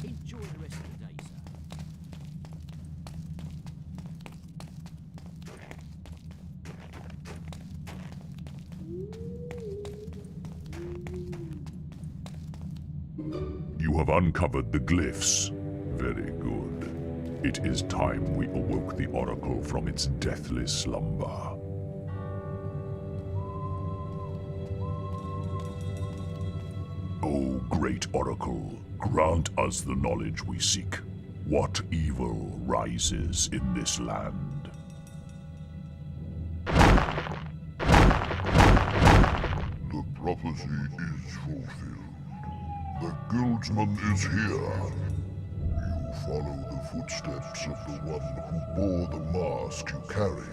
Enjoy the rest of the day, sir. You have uncovered the glyphs. Very good. It is time we awoke the Oracle from its deathless slumber. O great Oracle, grant us the knowledge we seek. What evil rises in this land? The prophecy is fulfilled. The guildsman is here. You follow the footsteps of the one who bore the mask you carry.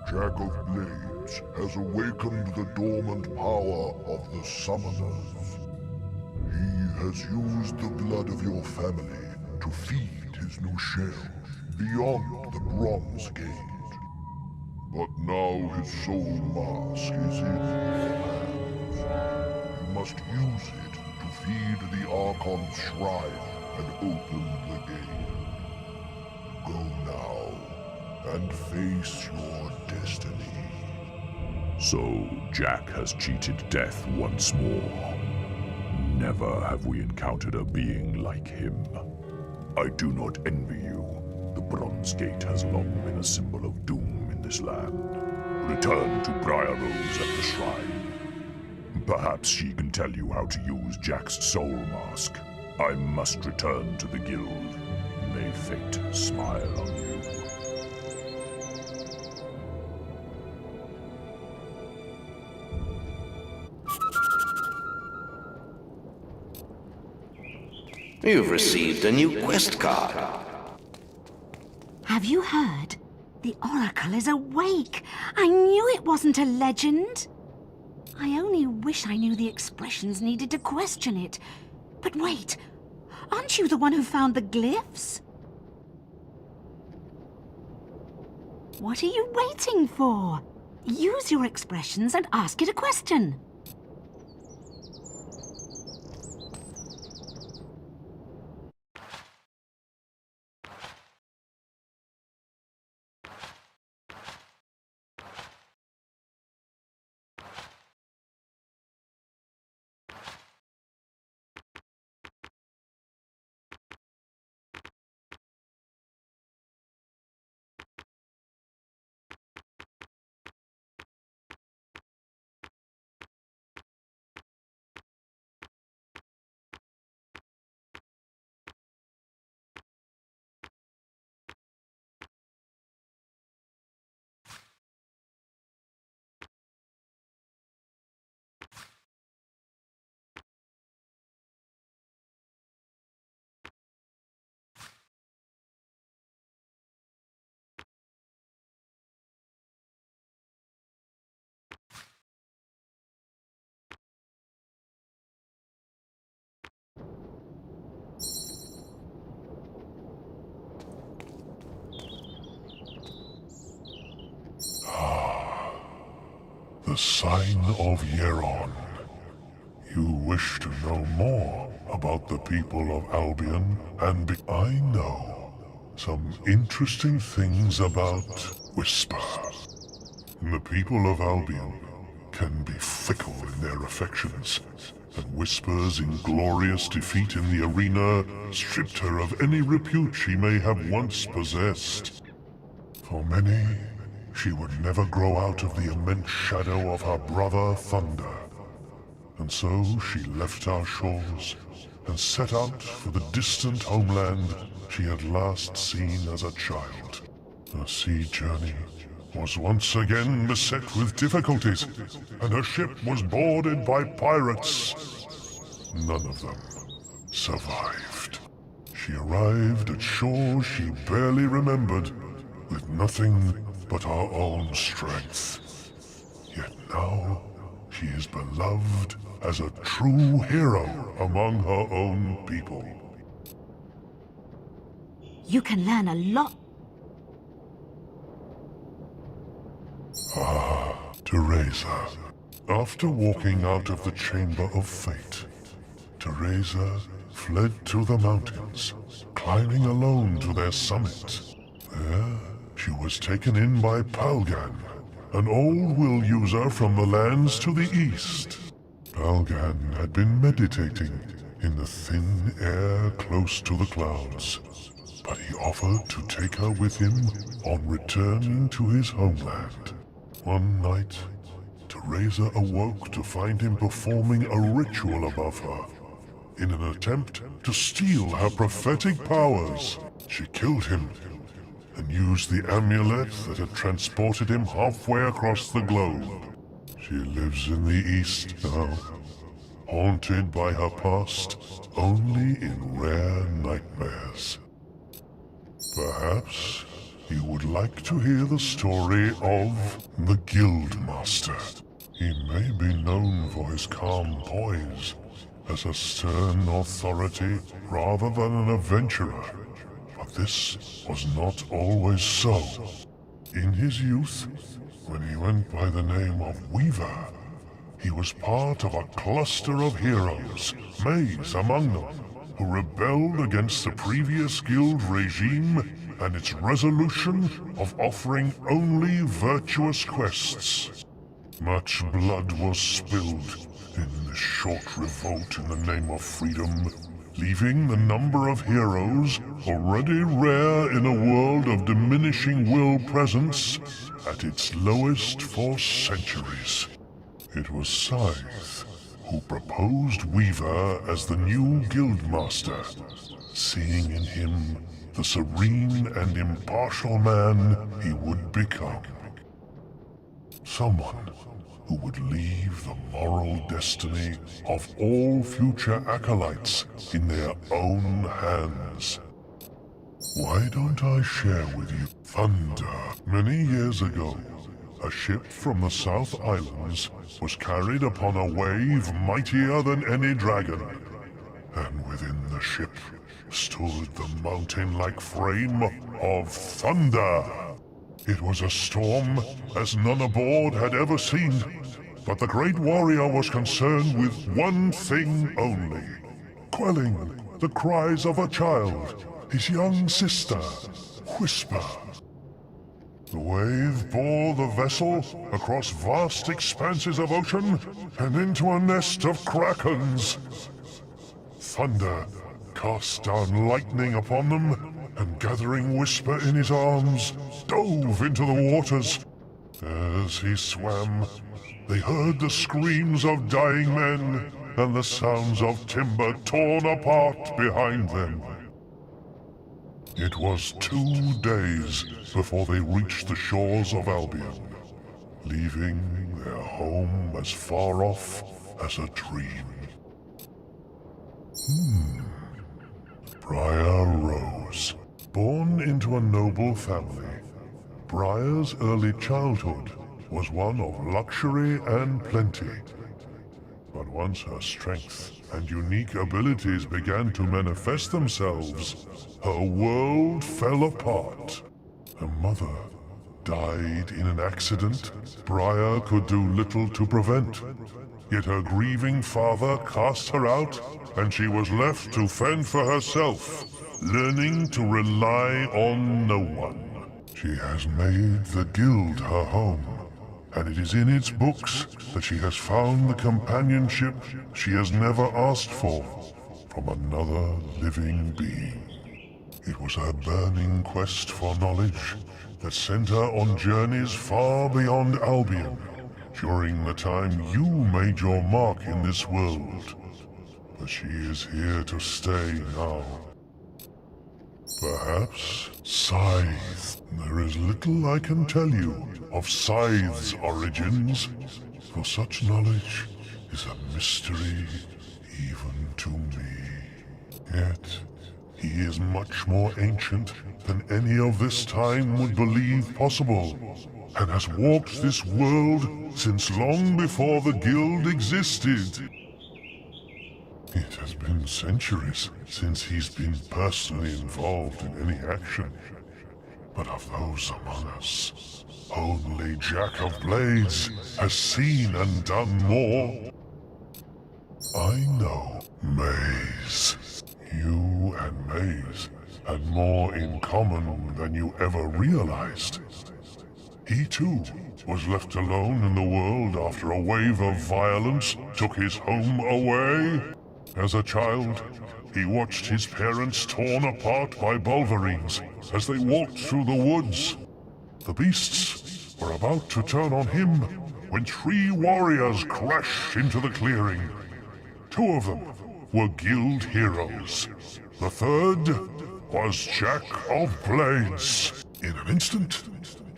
Jack of Blades has awakened the dormant power of the Summoners. He has used the blood of your family to feed his new shell beyond the Bronze Gate. But now his soul mask is in your hands. You must use it to feed the Archon's shrine and open the gate. Go now and face your destiny. So, Jack has cheated death once more. Never have we encountered a being like him. I do not envy you. The Bronze Gate has long been a symbol of doom in this land. Return to Briar Rose at the shrine. Perhaps she can tell you how to use Jack's soul mask. I must return to the guild. May fate smile on you. You've received a new quest card. Have you heard? The Oracle is awake. I knew it wasn't a legend. I only wish I knew the expressions needed to question it. But wait, aren't you the one who found the glyphs? What are you waiting for? Use your expressions and ask it a question. The sign of Yeron. You wish to know more about the people of Albion and I know some interesting things about Whisper. The people of Albion can be fickle in their affections, and Whisper's inglorious defeat in the arena stripped her of any repute she may have once possessed. For many, she would never grow out of the immense shadow of her brother Thunder. And so she left our shores and set out for the distant homeland she had last seen as a child. Her sea journey was once again beset with difficulties, and her ship was boarded by pirates. None of them survived. She arrived at shores she barely remembered, with nothing but her own strength. Yet now, she is beloved as a true hero among her own people. You can learn a lot. Teresa, After walking out of the Chamber of Fate, Teresa fled to the mountains, climbing alone to their summit. There, she was taken in by Palgan, an old will user from the lands to the east. Palgan had been meditating in the thin air close to the clouds, but he offered to take her with him on returning to his homeland. One night, Teresa awoke to find him performing a ritual above her. In an attempt to steal her prophetic powers, she killed him and used the amulet that had transported him halfway across the globe. She lives in the East now, haunted by her past only in rare nightmares. Perhaps you would like to hear the story of the Guildmaster. He may be known for his calm poise, as a stern authority rather than an adventurer, but this was not always so. In his youth, when he went by the name of Weaver, he was part of a cluster of heroes, Maze among them, who rebelled against the previous guild regime and its resolution of offering only virtuous quests. Much blood was spilled in this short revolt in the name of freedom, leaving the number of heroes, already rare in a world of diminishing will presence, at its lowest for centuries. It was Scythe who proposed Weaver as the new Guildmaster, seeing in him the serene and impartial man he would become. Someone who would leave the moral destiny of all future acolytes in their own hands. Why don't I share with you Thunder? Many years ago, a ship from the South Islands was carried upon a wave mightier than any dragon, and within the ship stood the mountain-like frame of Thunder. It was a storm as none aboard had ever seen, but the great warrior was concerned with one thing only: quelling the cries of a child, his young sister, Whisper. The wave bore the vessel across vast expanses of ocean and into a nest of krakens. Thunder cast down lightning upon them, and gathering Whisper in his arms, dove into the waters. As he swam, they heard the screams of dying men and the sounds of timber torn apart behind them. It was 2 days before they reached the shores of Albion, leaving their home as far off as a dream. Briar Rose. Born into a noble family, Briar's early childhood was one of luxury and plenty. But once her strength and unique abilities began to manifest themselves, her world fell apart. Her mother died in an accident Briar could do little to prevent. Yet her grieving father cast her out, and she was left to fend for herself, learning to rely on no one. She has made the guild her home, and it is in its books that she has found the companionship she has never asked for from another living being. It was her burning quest for knowledge that sent her on journeys far beyond Albion, during the time you made your mark in this world. But she is here to stay now. Perhaps Scythe. There is little I can tell you of Scythe's origins, for such knowledge is a mystery even to me. Yet, he is much more ancient than any of this time would believe possible, and has walked this world since long before the guild existed. It has been centuries since he's been personally involved in any action, But of those among us, only Jack of Blades has seen and done more. I know Maze. You and Maze had more in common than you ever realized. He too was left alone in the world after a wave of violence took his home away. As a child, he watched his parents torn apart by Bulverines as they walked through the woods. The beasts were about to turn on him when 3 warriors crashed into the clearing. 2 of them were guild heroes. The third was Jack of Blades. In an instant,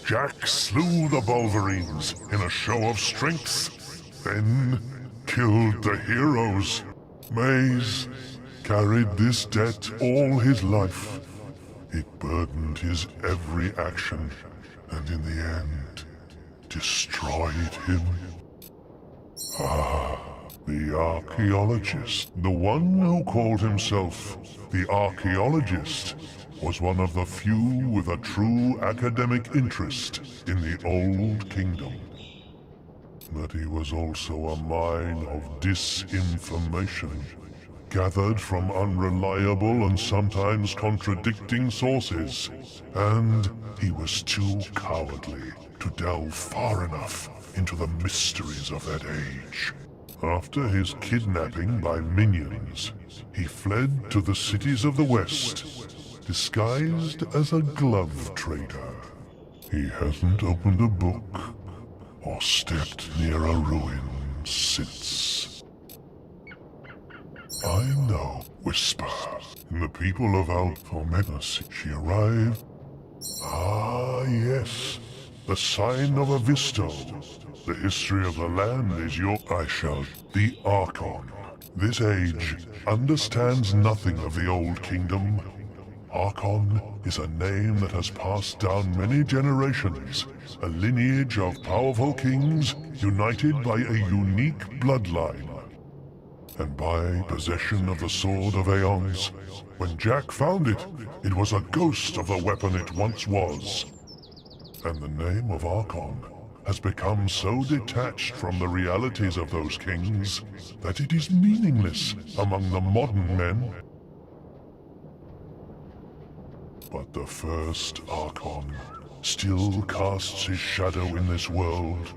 Jack slew the Bulverines in a show of strength, then killed the heroes. Maze carried this debt all his life. It burdened his every action, and in the end, destroyed him. The archaeologist, the one who called himself the archaeologist, was one of the few with a true academic interest in the Old Kingdom. But he was also a mine of disinformation, gathered from unreliable and sometimes contradicting sources, and he was too cowardly to delve far enough into the mysteries of that age. After his kidnapping by minions, he fled to the cities of the West, disguised as a glove trader. He hasn't opened a book or stepped near a ruin since. I know, Whisper. In the people of Alphometus, she arrived. Ah, yes. The sign of a Visto. The history of the land is your... The Archon. This age understands nothing of the Old Kingdom. Archon is a name that has passed down many generations, a lineage of powerful kings united by a unique bloodline. And by possession of the Sword of Aeons, when Jack found it, it was a ghost of the weapon it once was. And the name of Archon has become so detached from the realities of those kings that it is meaningless among the modern men. But the first Archon still casts his shadow in this world,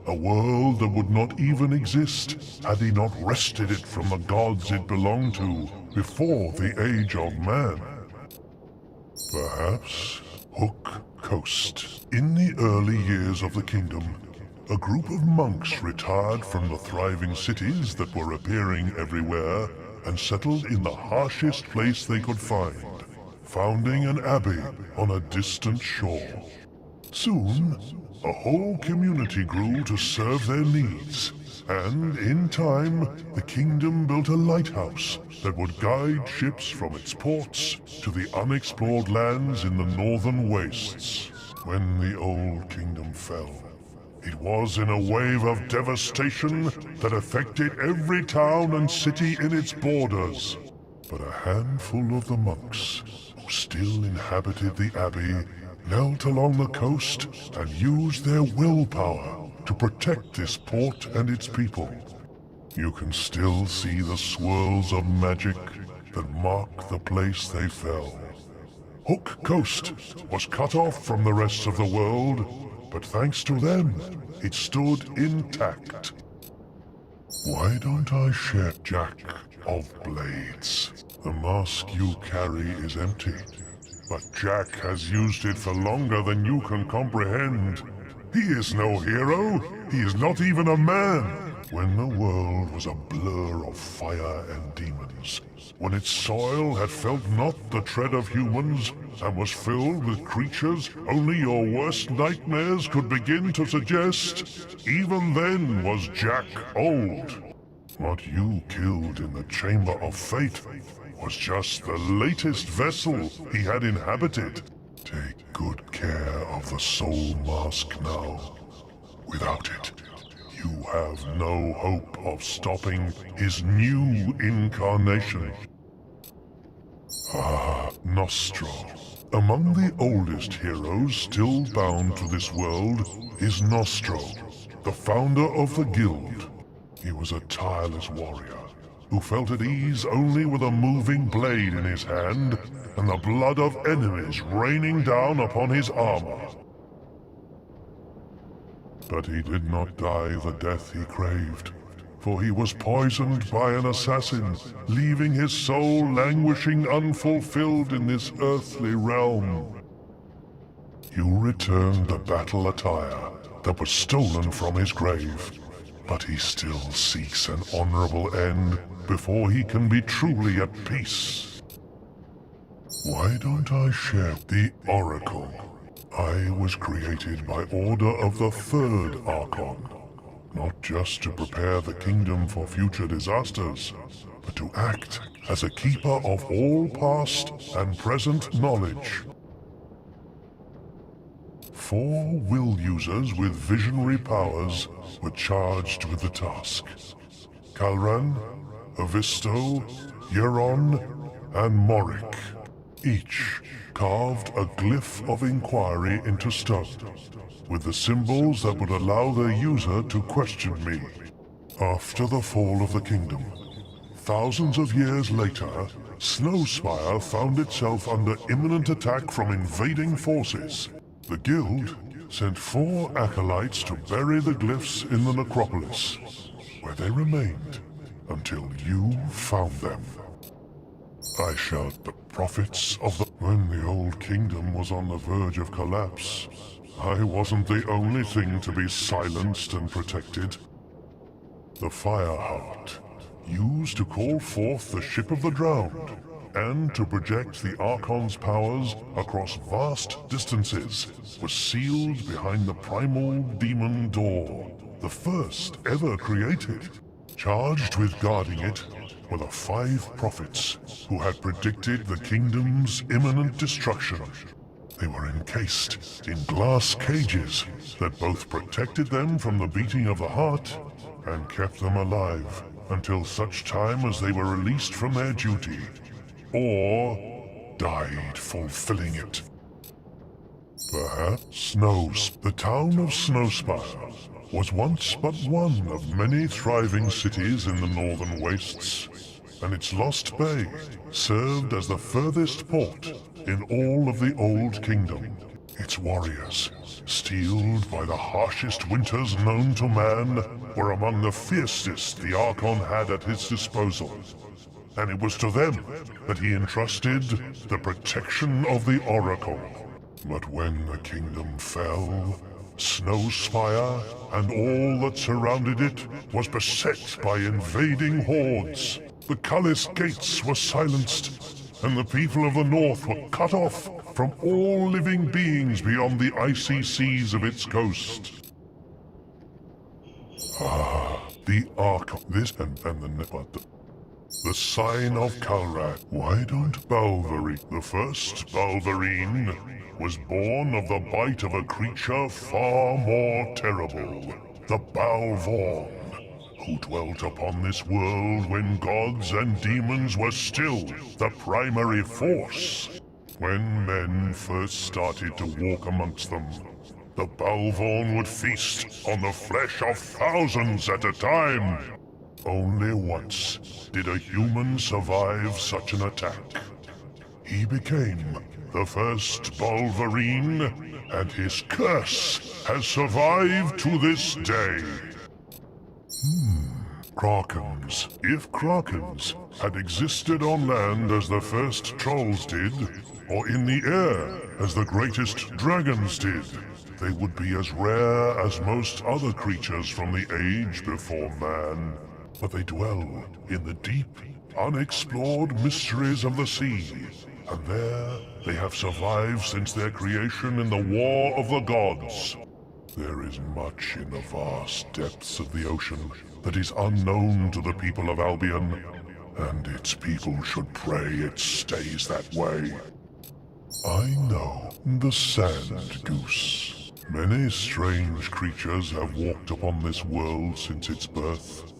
a world that would not even exist had he not wrested it from the gods it belonged to before the Age of Man. Perhaps Hook Coast. In the early years of the kingdom, a group of monks retired from the thriving cities that were appearing everywhere and settled in the harshest place they could find, founding an abbey on a distant shore. Soon, a whole community grew to serve their needs, and in time, the kingdom built a lighthouse that would guide ships from its ports to the unexplored lands in the northern wastes. When the Old Kingdom fell, it was in a wave of devastation that affected every town and city in its borders. But a handful of the monks who still inhabited the abbey knelt along the coast and used their willpower to protect this port and its people. You can still see the swirls of magic that mark the place they fell. Hook Coast was cut off from the rest of the world, but thanks to them, it stood intact. Why don't I share Jack of Blades? The mask you carry is empty, but Jack has used it for longer than you can comprehend. He is no hero. He is not even a man. When the world was a blur of fire and demons, when its soil had felt not the tread of humans and was filled with creatures only your worst nightmares could begin to suggest, even then was Jack old. What you killed in the Chamber of Fate was just the latest vessel he had inhabited. Take good care of the Soul Mask now. Without it, you have no hope of stopping his new incarnation. Ah, Nostro. Among the oldest heroes still bound to this world is Nostro, the founder of the guild. He was a tireless warrior who felt at ease only with a moving blade in his hand and the blood of enemies raining down upon his armor. But he did not die the death he craved, for he was poisoned by an assassin, leaving his soul languishing unfulfilled in this earthly realm. You returned the battle attire that was stolen from his grave, but he still seeks an honorable end before he can be truly at peace. Why don't I share the Oracle? I was created by order of the third Archon, not just to prepare the kingdom for future disasters, but to act as a keeper of all past and present knowledge. 4 will users with visionary powers were charged with the task. Kalran, Avisto, Yeron, and Morik. Each carved a glyph of inquiry into stone, with the symbols that would allow their user to question me. After the fall of the kingdom, thousands of years later, Snowspire found itself under imminent attack from invading forces. The guild sent 4 acolytes to bury the glyphs in the necropolis, where they remained until you found them. I shout the prophets of the... When the old kingdom was on the verge of collapse, I wasn't the only thing to be silenced and protected. The Fireheart, used to call forth the Ship of the Drowned, and to project the Archon's powers across vast distances, was sealed behind the primal demon door, the first ever created. Charged with guarding it were the 5 prophets who had predicted the kingdom's imminent destruction. They were encased in glass cages that both protected them from the beating of the heart and kept them alive until such time as they were released from their duty, or died fulfilling it. Perhaps the town of Snowspire was once but one of many thriving cities in the northern wastes, and its lost bay served as the furthest port in all of the Old Kingdom. Its warriors, steeled by the harshest winters known to man, were among the fiercest the Archon had at his disposal, and it was to them that he entrusted the protection of the Oracle. But when the kingdom fell, Snowspire and all that surrounded it was beset by invading hordes. The Cullis gates were silenced, and the people of the north were cut off from all living beings beyond the icy seas of its coast. The Ark, this and the sign of Kalrat. Why don't Balverine, the first Balverine, was born of the bite of a creature far more terrible, the Balvorn, who dwelt upon this world when gods and demons were still the primary force. When men first started to walk amongst them, the Balvorn would feast on the flesh of thousands at a time. Only once did a human survive such an attack. He became the first Balverine, and his curse has survived to this day. Krakens. If Krakens had existed on land as the first trolls did, or in the air as the greatest dragons did, they would be as rare as most other creatures from the age before man. But they dwell in the deep, unexplored mysteries of the sea, and there they have survived since their creation in the War of the Gods. There is much in the vast depths of the ocean that is unknown to the people of Albion, and its people should pray it stays that way. I know the Sand Goose. Many strange creatures have walked upon this world since its birth.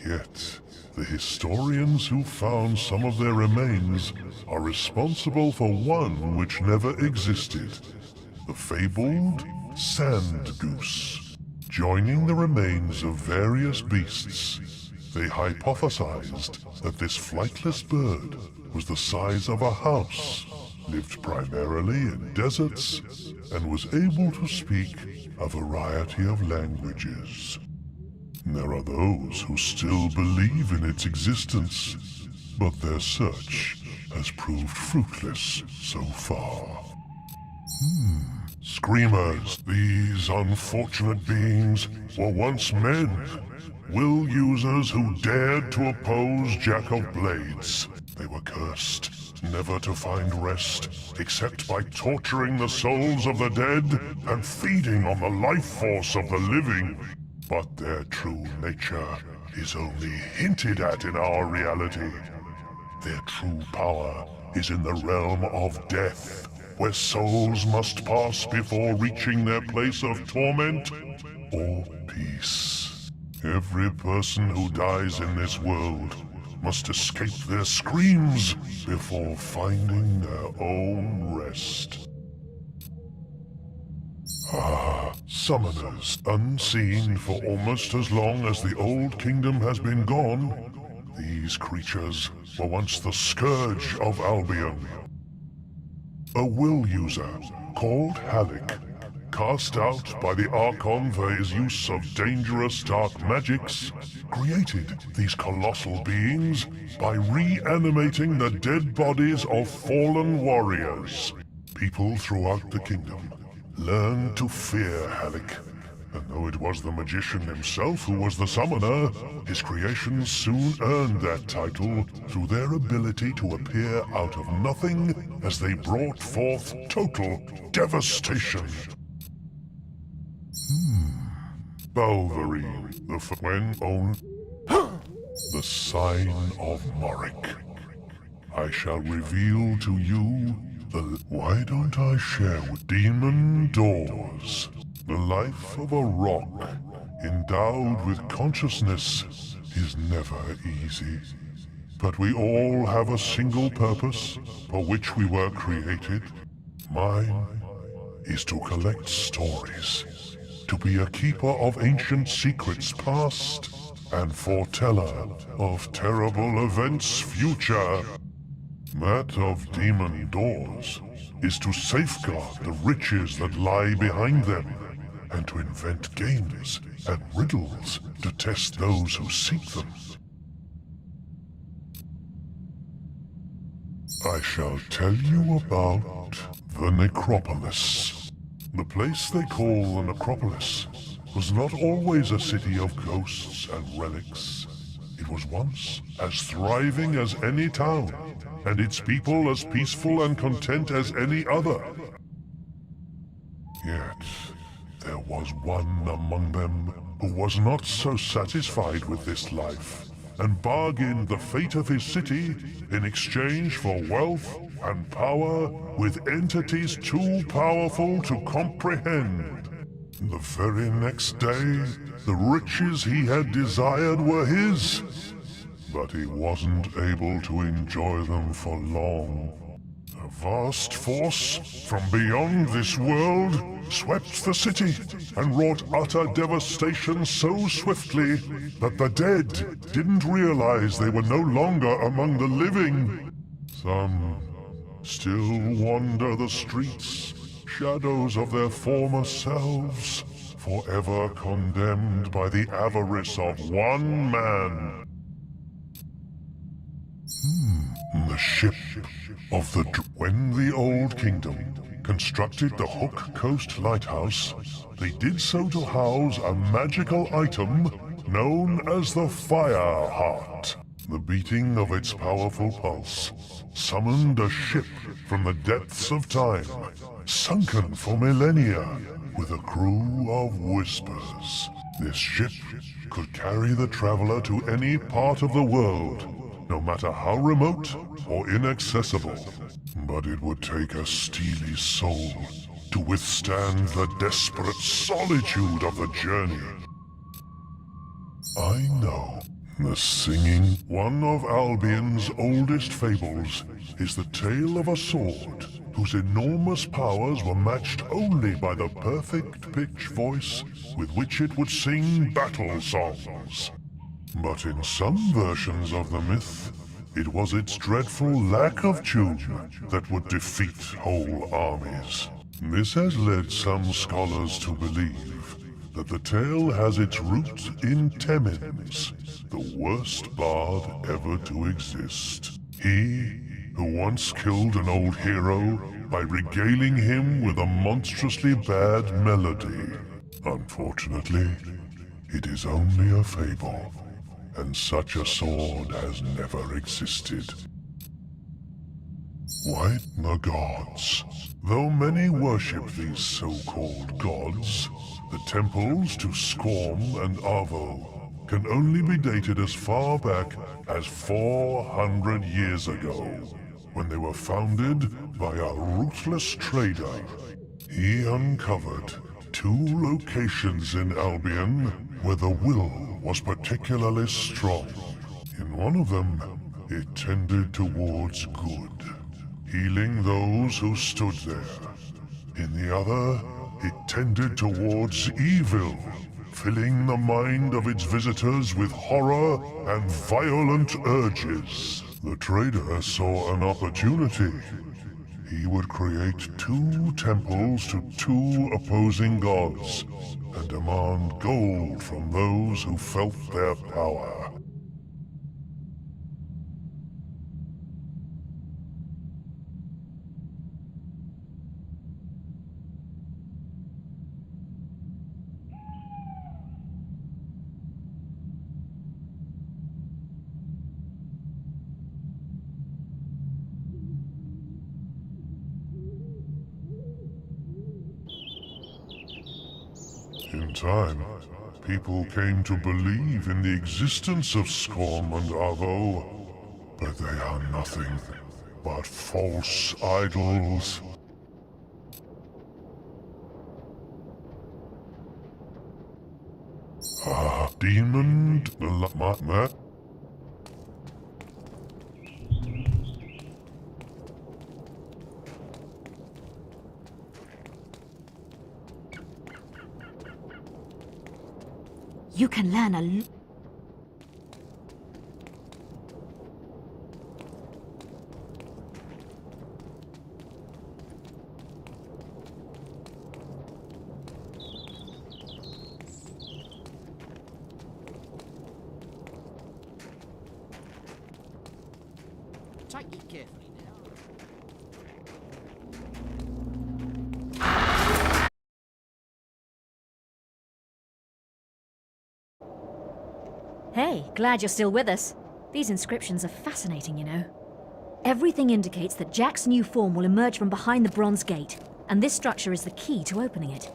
Yet, the historians who found some of their remains are responsible for one which never existed, the fabled sand goose. Joining the remains of various beasts, they hypothesized that this flightless bird was the size of a house, lived primarily in deserts, and was able to speak a variety of languages. There are those who still believe in its existence, but their search has proved fruitless so far. Screamers, these unfortunate beings were once men, will users who dared to oppose Jack of Blades. They were cursed, never to find rest, except by torturing the souls of the dead and feeding on the life force of the living. But their true nature is only hinted at in our reality. Their true power is in the realm of death, where souls must pass before reaching their place of torment or peace. Every person who dies in this world must escape their screams before finding their own rest. Summoners, unseen for almost as long as the Old Kingdom has been gone, these creatures were once the scourge of Albion. A will user called Halleck, cast out by the Archon for his use of dangerous dark magics, created these colossal beings by reanimating the dead bodies of fallen warriors. People throughout the kingdom learned to fear Halleck, and though it was the magician himself who was the summoner, his creations soon earned that title through their ability to appear out of nothing as they brought forth total devastation. Balverine, when owned the sign of Morik. I shall reveal to you why don't I share with demon doors? The life of a rock, endowed with consciousness, is never easy. But we all have a single purpose for which we were created. Mine is to collect stories, to be a keeper of ancient secrets past, and foreteller of terrible events future. That of demon doors is to safeguard the riches that lie behind them, and to invent games and riddles to test those who seek them. I shall tell you about the Necropolis. The place they call the Necropolis was not always a city of ghosts and relics. It was once as thriving as any town, and its people as peaceful and content as any other. Yet, there was one among them who was not so satisfied with this life, and bargained the fate of his city in exchange for wealth and power with entities too powerful to comprehend. The very next day, the riches he had desired were his, but he wasn't able to enjoy them for long. A vast force from beyond this world swept the city and wrought utter devastation so swiftly that the dead didn't realize they were no longer among the living. Some still wander the streets, shadows of their former selves, forever condemned by the avarice of one man. The ship of the... When the Old Kingdom constructed the Hook Coast Lighthouse, they did so to house a magical item known as the Fire Heart. The beating of its powerful pulse summoned a ship from the depths of time, sunken for millennia, with a crew of whispers. This ship could carry the traveler to any part of the world, no matter how remote or inaccessible. But it would take a steely soul to withstand the desperate solitude of the journey. I know The singing. One of Albion's oldest fables is the tale of a sword whose enormous powers were matched only by the perfect pitch voice with which it would sing battle songs. But in some versions of the myth, it was its dreadful lack of tune that would defeat whole armies. This has led some scholars to believe that the tale has its root in Temens, the worst bard ever to exist. He, who once killed an old hero by regaling him with a monstrously bad melody. Unfortunately, it is only a fable, and such a sword has never existed. Why the gods? Though many worship these so-called gods, the temples to Skorm and Avo can only be dated as far back as 400 years ago, when they were founded by a ruthless trader. He uncovered 2 locations in Albion where the will was particularly strong. In one of them, it tended towards good, healing those who stood there. In the other, it tended towards evil, filling the mind of its visitors with horror and violent urges. The trader saw an opportunity. He would create 2 temples to 2 opposing gods and demand gold from those who felt their power. In time, people came to believe in the existence of Skorm and Avo, but they are nothing but false idols. Ah, demon, You can learn Take it carefully now. Hey, glad you're still with us. These inscriptions are fascinating, you know. Everything indicates that Jack's new form will emerge from behind the bronze gate, and this structure is the key to opening it.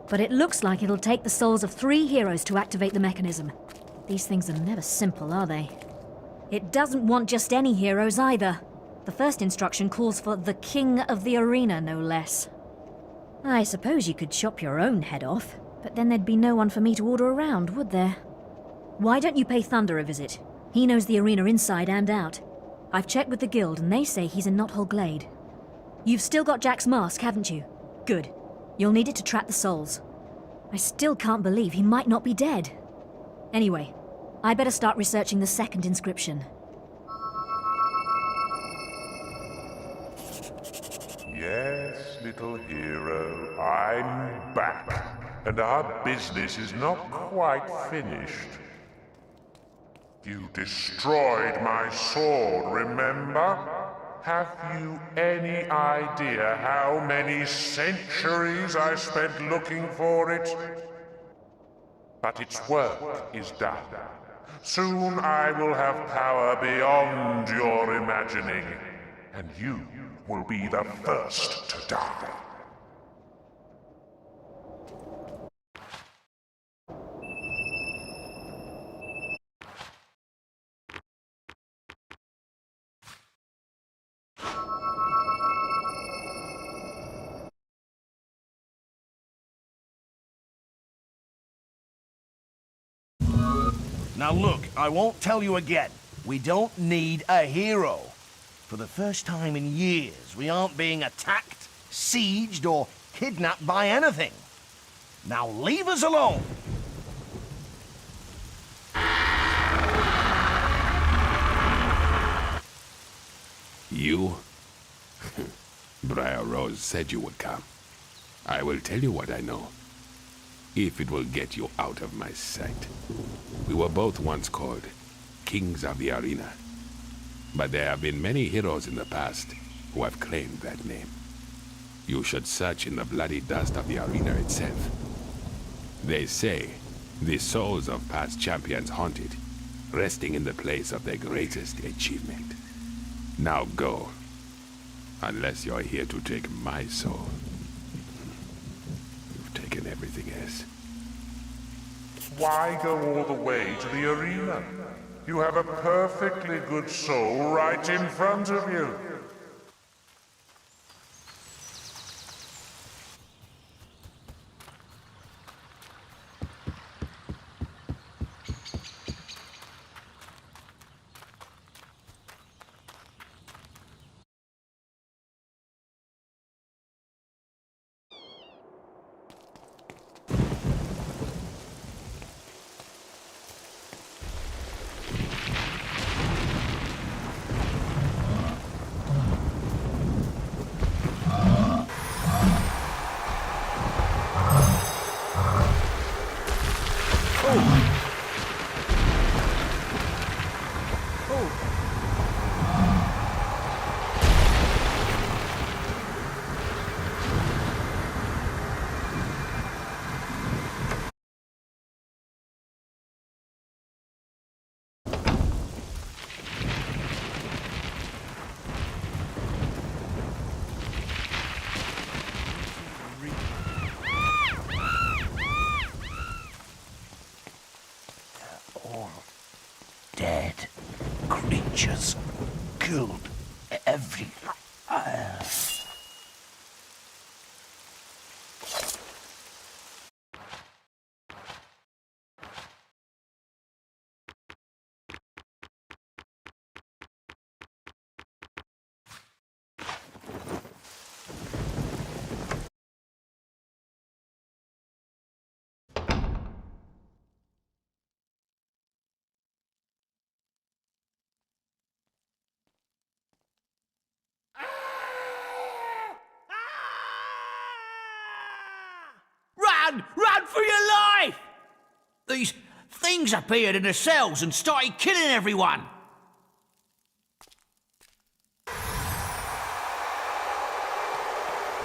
But it looks like it'll take the souls of 3 heroes to activate the mechanism. These things are never simple, are they? It doesn't want just any heroes either. The first instruction calls for the King of the Arena, no less. I suppose you could chop your own head off, but then there'd be no one for me to order around, would there? Why don't you pay Thunder a visit? He knows the arena inside and out. I've checked with the guild and they say he's in Knothole Glade. You've still got Jack's mask, haven't you? Good. You'll need it to trap the souls. I still can't believe he might not be dead. Anyway, I better start researching the second inscription. Yes, little hero, I'm back, and our business is not quite finished. You destroyed my sword, remember? Have you any idea how many centuries I spent looking for it? But its work is done. Soon I will have power beyond your imagining, and you will be the first to die. Now look, I won't tell you again. We don't need a hero. For the first time in years, we aren't being attacked, sieged, or kidnapped by anything. Now leave us alone. You? Briar Rose said you would come. I will tell you what I know, if it will get you out of my sight. We were both once called Kings of the Arena, but there have been many heroes in the past who have claimed that name. You should search in the bloody dust of the arena itself. They say the souls of past champions haunt it, resting in the place of their greatest achievement. Now go, unless you're here to take my soul. You've taken everything else. Why go all the way to the arena? You have a perfectly good soul right in front of you. Dead creatures killed every. Run! Run for your life! These things appeared in the cells and started killing everyone.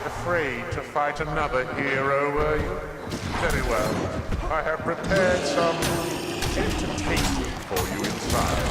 Afraid to fight another hero, were you? Very well. I have prepared some entertainment for you inside.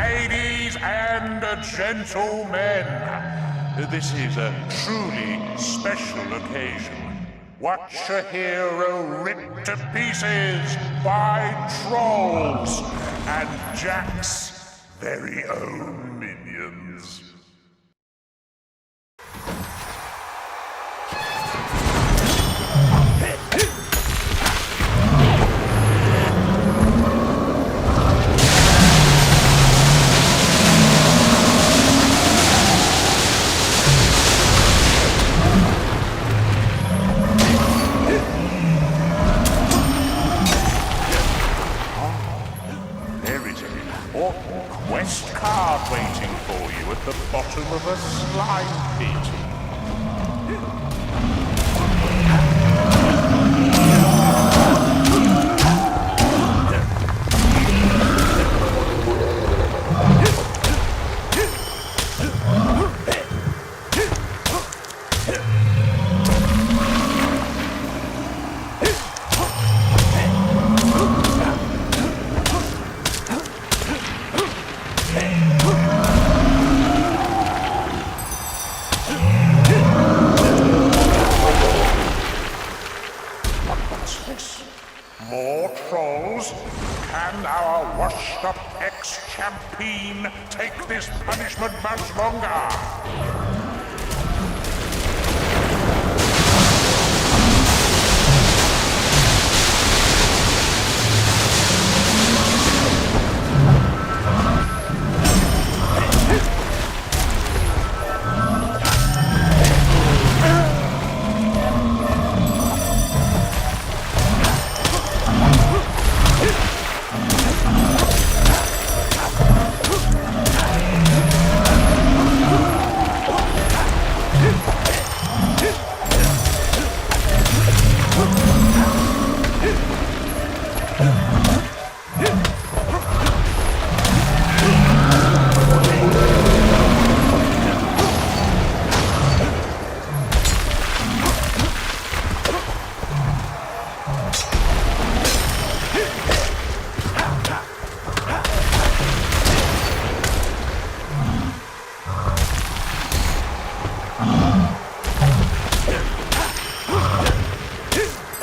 ladies and gentlemen, this is a truly special occasion. Watch a hero ripped to pieces by trolls and Jack's very own minions. Quest card waiting for you at the bottom of a slime pit. More trolls? Can our washed-up ex-champion take this punishment much longer?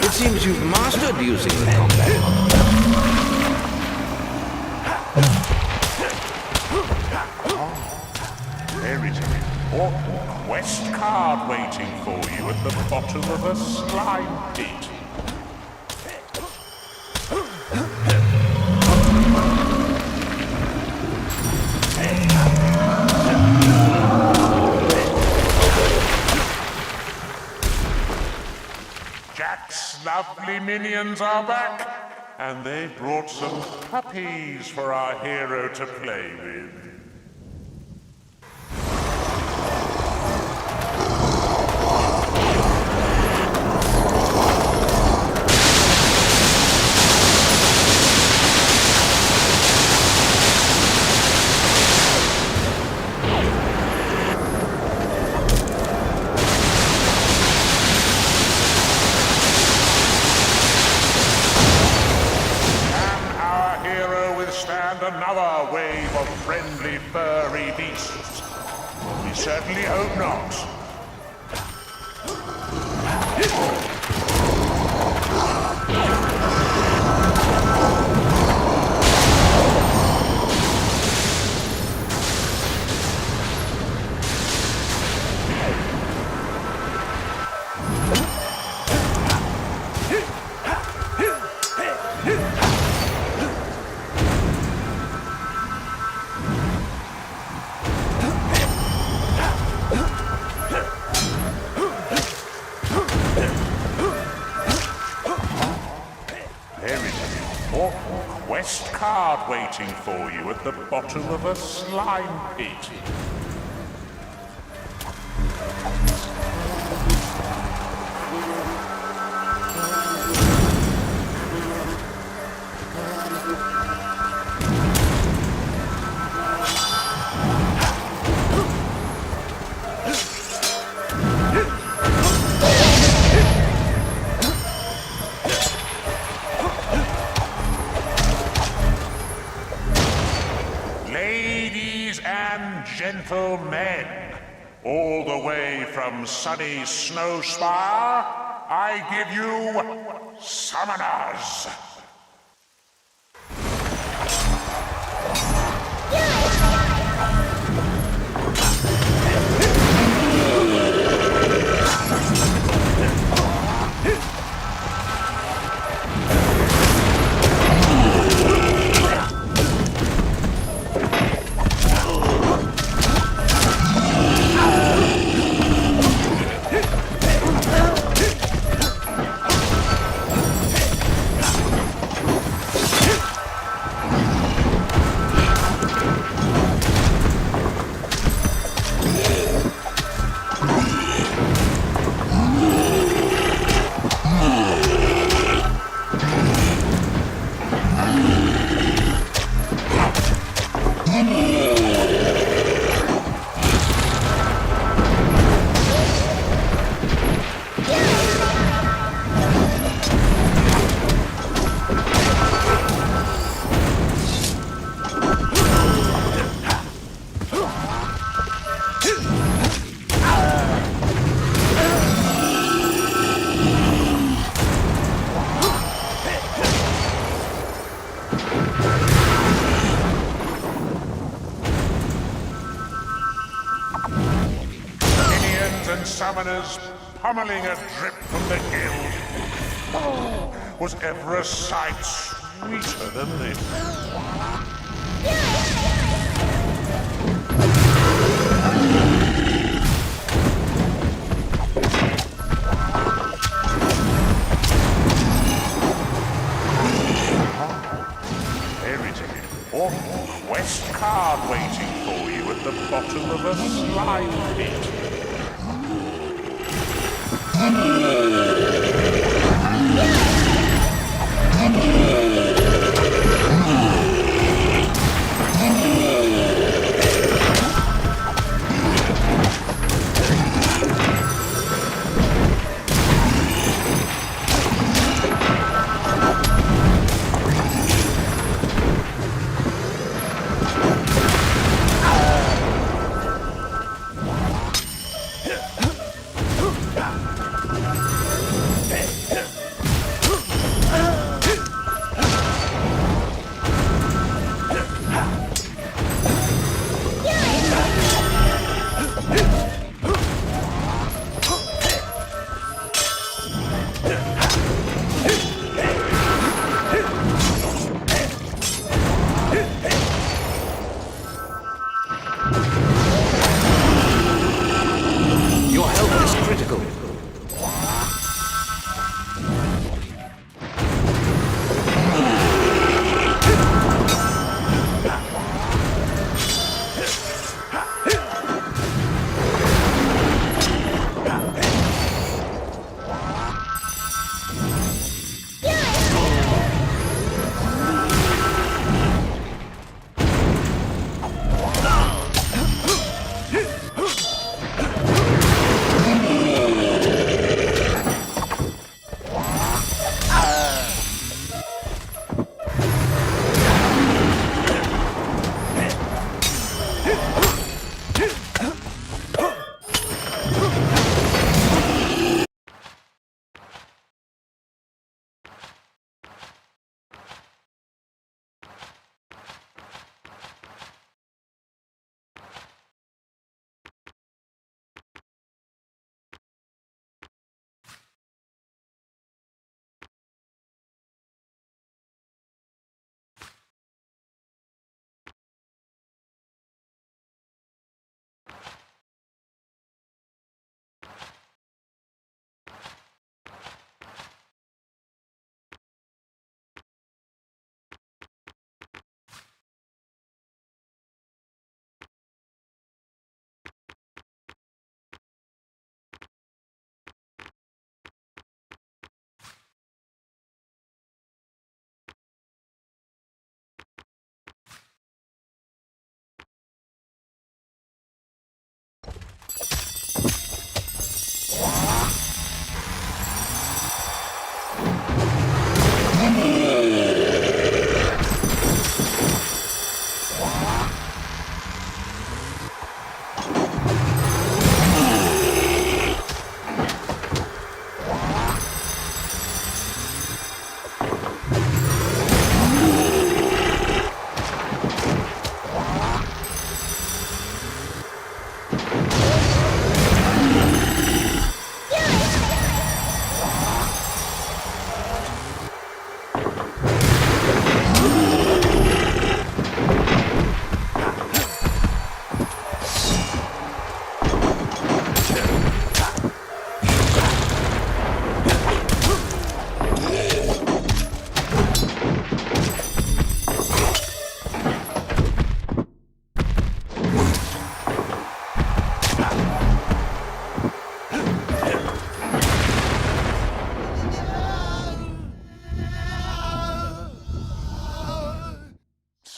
It seems you've mastered using the combat. There is an important quest card waiting for you at the bottom of a slime pit. Jack's lovely minions are back, and they've brought some puppies for our hero to play with. Another wave of friendly furry beasts? We certainly hope not. Quest card waiting for you at the bottom of a slime pit. Ladies and gentlemen, all the way from sunny Snowspire, I give you Summoners. And summoners pummeling a drip from the guild. Oh, was ever a sight sweeter than this? There is an awful quest card waiting for you at the bottom of a slime pit.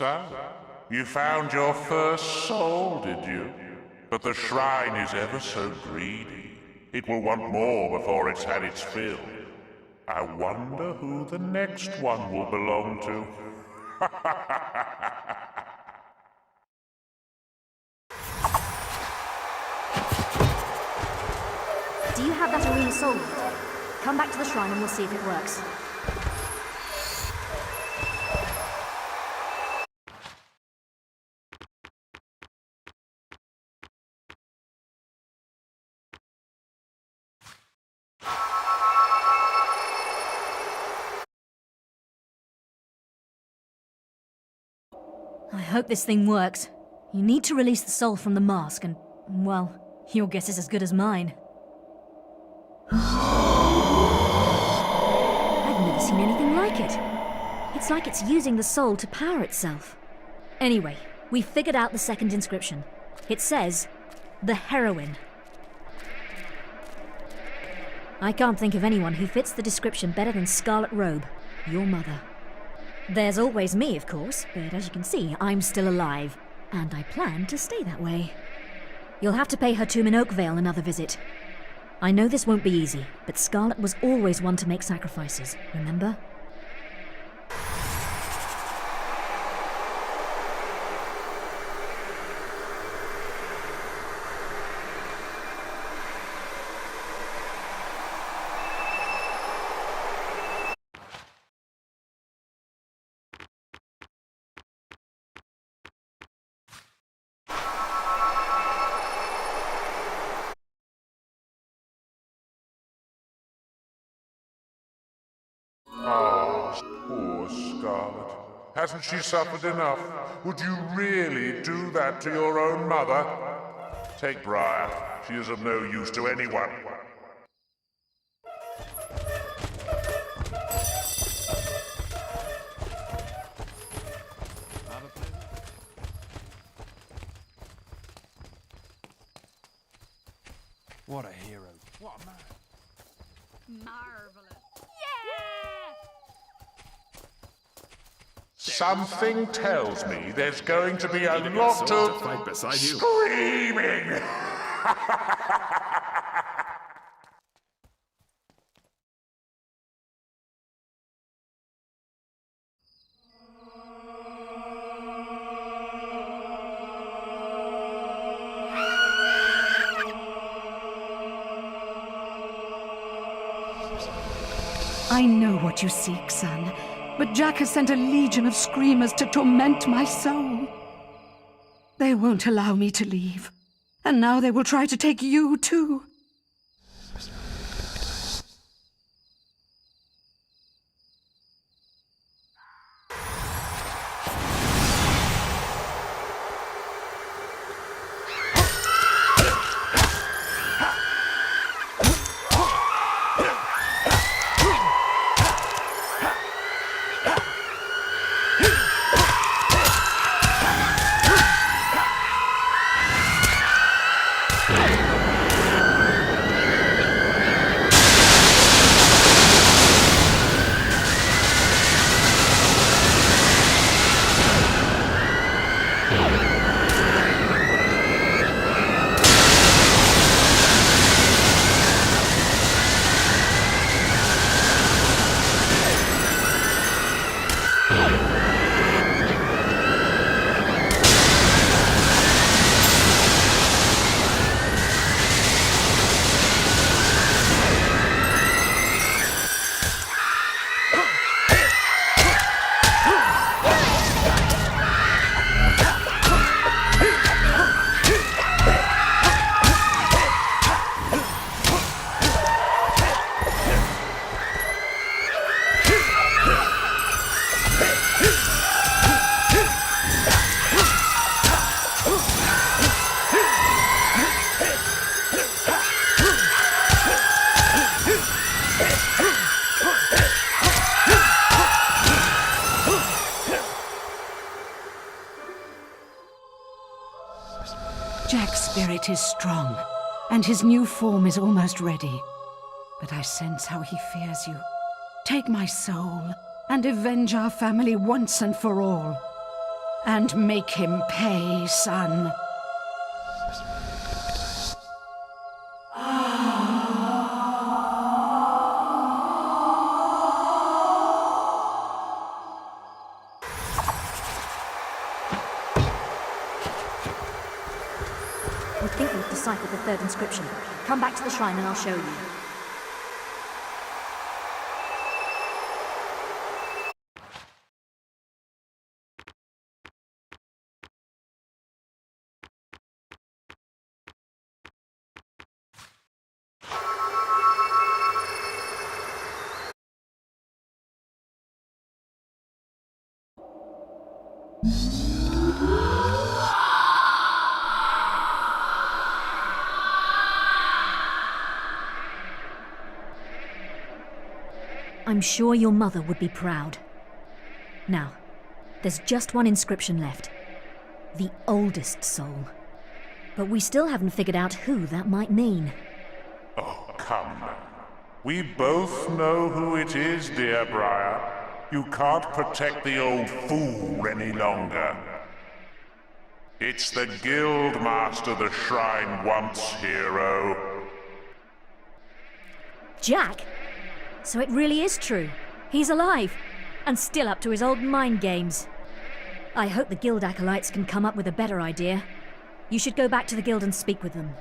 So, you found your first soul, did you? But the shrine is ever so greedy. It will want more before it's had its fill. I wonder who the next one will belong to. Do you have that arena soul? Come back to the shrine and we'll see if it works. I hope this thing works. You need to release the soul from the mask and, well, your guess is as good as mine. I've never seen anything like it. It's like it's using the soul to power itself. Anyway, we figured out the second inscription. It says, the heroine. I can't think of anyone who fits the description better than Scarlet Robe, your mother. There's always me, of course, but as you can see, I'm still alive, and I plan to stay that way. You'll have to pay her tomb in Oakvale another visit. I know this won't be easy, but Scarlet was always one to make sacrifices, remember? Oh, poor Scarlet. Hasn't she suffered enough? Would you really do that to your own mother? Take Briar. She is of no use to anyone. What a hero. What a man. Marvelous. Something tells me there's going to be a lot to fight beside you. screaming. I know what you seek, son, but Jack has sent a legion of screamers to torment my soul. They won't allow me to leave, and now they will try to take you too. Jack's spirit is strong, and his new form is almost ready. But I sense how he fears you. Take my soul, and avenge our family once and for all. And make him pay, son. We think we've deciphered the third inscription. Come back to the shrine and I'll show you. I'm sure your mother would be proud. Now, there's just one inscription left. The oldest soul. But we still haven't figured out who that might mean. Oh, come now. We both know who it is, dear Briar. You can't protect the old fool any longer. It's the guild master the shrine wants, hero. Jack? So it really is true. He's alive, and still up to his old mind games. I hope the guild acolytes can come up with a better idea. You should go back to the guild and speak with them.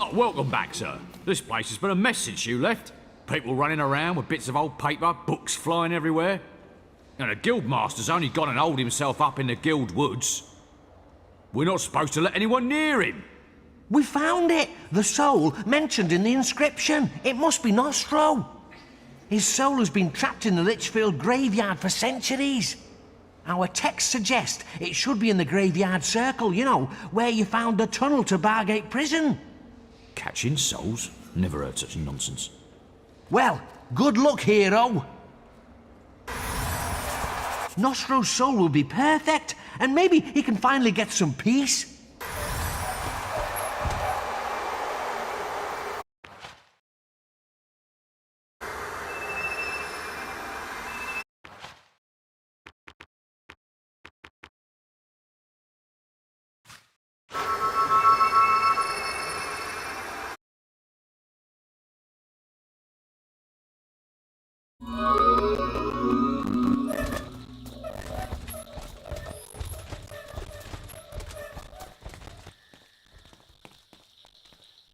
Oh, welcome back, sir. This place has been a mess since you left. People running around with bits of old paper, books flying everywhere. And the guildmaster's only gone and holed himself up in the guild woods. We're not supposed to let anyone near him. We found it! The soul mentioned in the inscription. It must be Nostro. His soul has been trapped in the Litchfield graveyard for centuries. Our texts suggest it should be in the graveyard circle, you know, where you found the tunnel to Bargate Prison. Catching souls? Never heard such nonsense. Well, good luck, hero. Nostro's soul will be perfect, and maybe he can finally get some peace.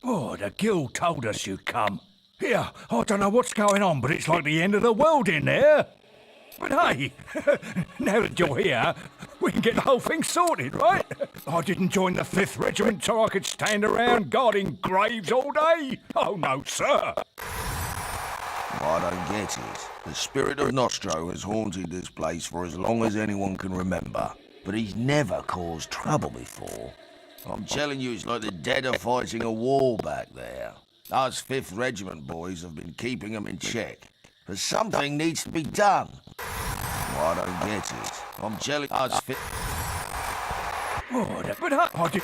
Oh, the guild told us you'd come. Here, I don't know what's going on, but it's like the end of the world in there. But hey, now that you're here, we can get the whole thing sorted, right? I didn't join the 5th Regiment so I could stand around guarding graves all day. Oh, no, sir. I don't get it. The spirit of Nostro has haunted this place for as long as anyone can remember, but he's never caused trouble before. I'm telling you, it's like the dead are fighting a war back there. Us 5th Regiment boys have been keeping them in check, but something needs to be done. I don't get it. I'm telling us 5th... Oh, but I did...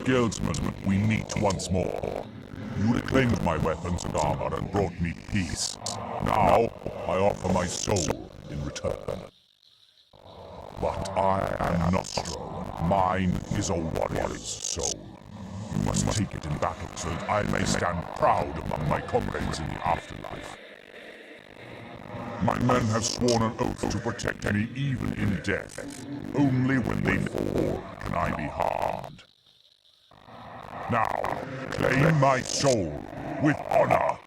guildsman, we meet once more. You reclaimed my weapons and armor and brought me peace. Now, I offer my soul in return. But I am Nostro. Mine is a warrior's soul. You must take it in battle so that I may stand proud among my comrades in the afterlife. My men have sworn an oath to protect me even in death. Only when they fall can I be harmed. Now, claim my soul with honor.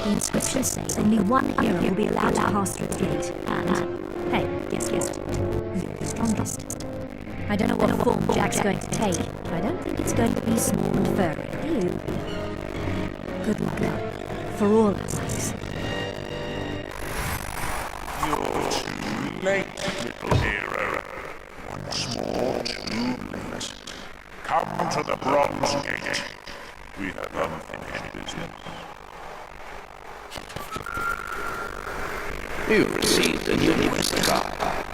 The inscription says only one hero will be allowed to pass through the gate. And, hey, guess what? You're the strongest. I don't know what form Jack's going to take, but I don't think it's going to be small and furry. Do you? Good luck. For all our sakes. You're too late, little hero. Once more, too late. Come to the Bronze Gate. We have unfinished business. You've received a new quest card.